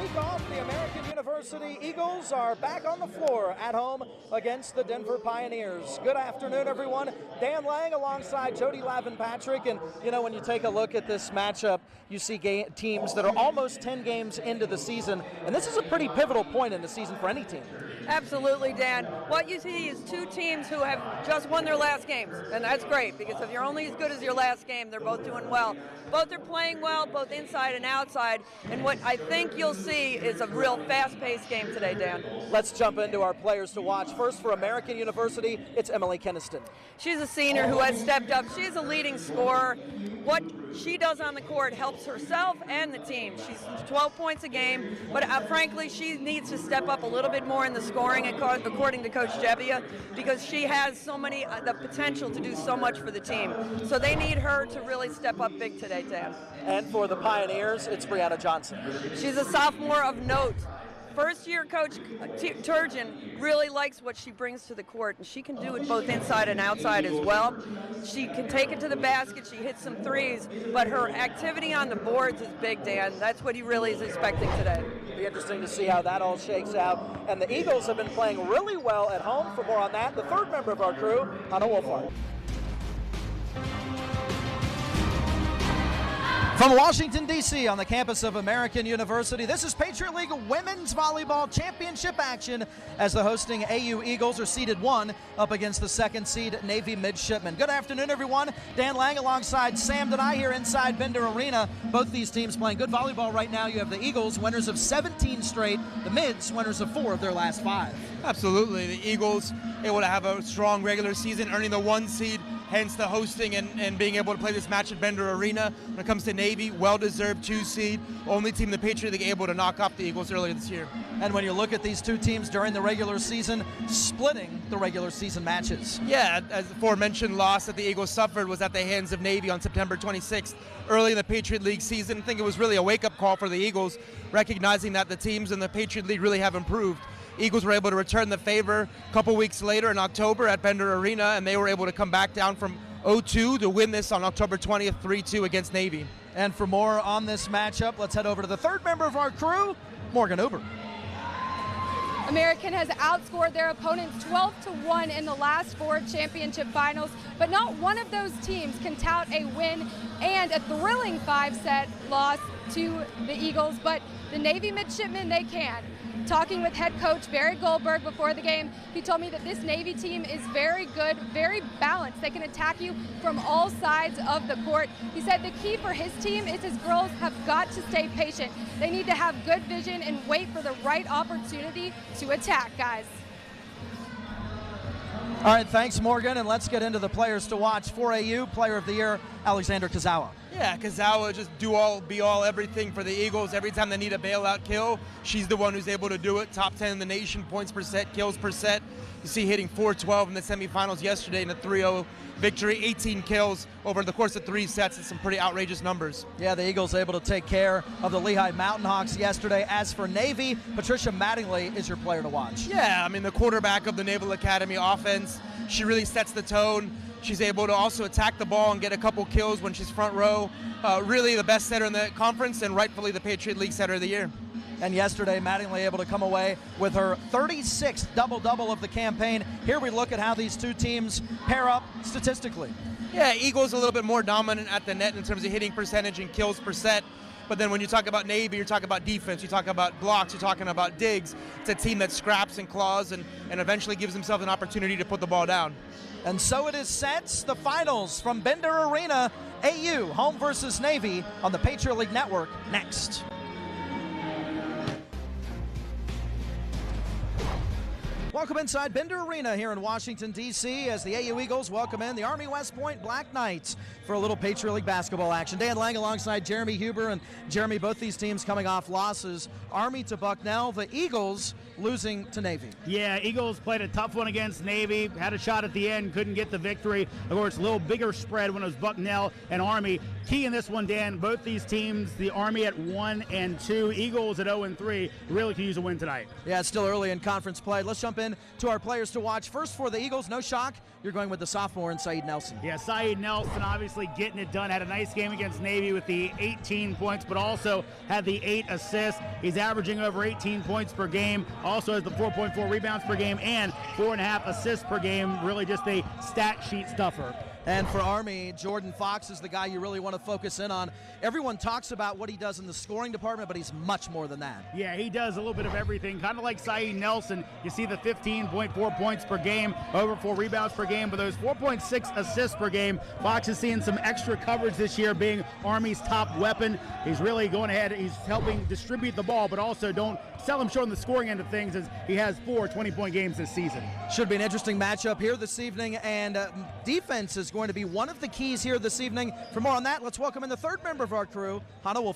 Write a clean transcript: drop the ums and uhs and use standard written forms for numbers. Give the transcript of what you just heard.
week off, the American University Eagles are back on the floor at home against the Denver Pioneers. Good afternoon, everyone. Dan Laing alongside Jody Patrick. And, you know, when you take a look at this matchup, you see teams that are almost 10 games into the season. And this is a pretty pivotal point in the season for any team. Absolutely, Dan. What you see is two teams who have just won their last games. And that's great, because if you're only as good as your last game, they're both doing well. Both are playing well, both inside and outside. And what I think you'll see is a real fast-paced game today, Dan. Let's jump into our players to watch. First, for American University, it's Emily Keniston. She's a senior who has stepped up. She's a leading scorer. What she does on the court helps herself and the team. She's 12 points a game, but frankly, she needs to step up a little bit more in the scoring, according to Coach Jebbia, because she has so many, the potential to do so much for the team. So they need her to really step up big today, Dan. And for the Pioneers, it's Brianna Johnson. She's a sophomore of note. First-year coach Turgeon really likes what she brings to the court, and she can do it both inside and outside as well. She can take it to the basket. She hits some threes, but her activity on the boards is big, Dan. That's what he really is expecting today. It'll be interesting to see how that all shakes out. And the Eagles have been playing really well at home. For more on that, the third member of our crew, Anna Wolfhard. From Washington, D.C., on the campus of American University, this is Patriot League Women's Volleyball Championship action as the hosting AU Eagles are seeded 1 up against the second seed Navy Midshipmen. Good afternoon, everyone. Dan Laing alongside Sam Denai here inside Bender Arena. Both these teams playing good volleyball right now. You have the Eagles, winners of 17 straight, the Mids, winners of 4 of their last 5. Absolutely. The Eagles able to have a strong regular season, earning the 1 seed, hence the hosting and being able to play this match at Bender Arena. When it comes to Navy, well-deserved 2 seed, only team in the Patriot League able to knock off the Eagles earlier this year. And when you look at these two teams during the regular season, splitting the regular season matches. Yeah, as the aforementioned loss that the Eagles suffered was at the hands of Navy on September 26th, early in the Patriot League season. I think it was really a wake-up call for the Eagles, recognizing that the teams in the Patriot League really have improved. Eagles were able to return the favor a couple weeks later in October at Bender Arena, and they were able to come back down from 0-2 to win this on October 20th, 3-2 against Navy. And for more on this matchup, let's head over to the third member of our crew, Morgan Uber. American has outscored their opponents 12-1 in the last 4 championship finals, but not one of those teams can tout a win and a thrilling 5-set loss to the Eagles, but the Navy Midshipmen, they can. Talking with head coach Barry Goldberg before the game, he told me that this Navy team is very good, very balanced. They can attack you from all sides of the court. He said the key for his team is his girls have got to stay patient. They need to have good vision and wait for the right opportunity to attack, guys. All right, thanks, Morgan, and let's get into the players to watch. For AU, Player of the Year, Alexander Kazawa. Yeah, Kazawa just be all, everything for the Eagles. Every time they need a bailout kill, she's the one who's able to do it. Top 10 in the nation, points per set, kills per set. You see hitting 412 in the semifinals yesterday in a 3-0 victory, 18 kills over the course of 3 sets. It's some pretty outrageous numbers. Yeah, the Eagles able to take care of the Lehigh Mountain Hawks yesterday. As for Navy, Patricia Mattingly is your player to watch. Yeah, I mean, the quarterback of the Naval Academy offense, she really sets the tone. She's able to also attack the ball and get a couple kills when she's front row. Really the best setter in the conference and rightfully the Patriot League setter of the year. And yesterday, Mattingly able to come away with her 36th double-double of the campaign. Here we look at how these two teams pair up statistically. Yeah, Eagles a little bit more dominant at the net in terms of hitting percentage and kills per set. But then when you talk about Navy, you're talking about defense, you talk about blocks, you're talking about digs. It's a team that scraps and claws and eventually gives themselves an opportunity to put the ball down. And so it is set. The finals from Bender Arena, AU, home versus Navy on the Patriot League Network next. Welcome inside Bender Arena here in Washington, D.C. as the AU Eagles welcome in the Army West Point Black Knights for a little Patriot League basketball action. Dan Laing alongside Jeremy Huber. And Jeremy, both these teams coming off losses. Army to Bucknell, the Eagles losing to Navy. Yeah, Eagles played a tough one against Navy, had a shot at the end, couldn't get the victory. Of course, a little bigger spread when it was Bucknell and Army. Key in this one, Dan, both these teams, the Army at 1-2, Eagles at 0-3, really could use a win tonight. Yeah, it's still early in conference play. Let's jump in in to our players to watch. First for the Eagles, no shock, you're going with the sophomore in Saeed Nelson. Yeah, Saeed Nelson obviously getting it done. Had a nice game against Navy with the 18 points, but also had the 8 assists. He's averaging over 18 points per game. Also has the 4.4 rebounds per game and 4.5 assists per game. Really just a stat sheet stuffer. And for Army, Jordan Fox is the guy you really want to focus in on. Everyone talks about what he does in the scoring department, but he's much more than that. Yeah, he does a little bit of everything, kind of like Saeed Nelson. You see the 15.4 points per game, over 4 rebounds per game, but those 4.6 assists per game. Fox is seeing some extra coverage this year, being Army's top weapon. He's really going ahead. He's helping distribute the ball, but also don't sell him short on the scoring end of things, as he has 4 20-point games this season. Should be an interesting matchup here this evening, and defense is going to be one of the keys here this evening. For more on that, let's welcome in the third member of our crew, Hannah Wolf.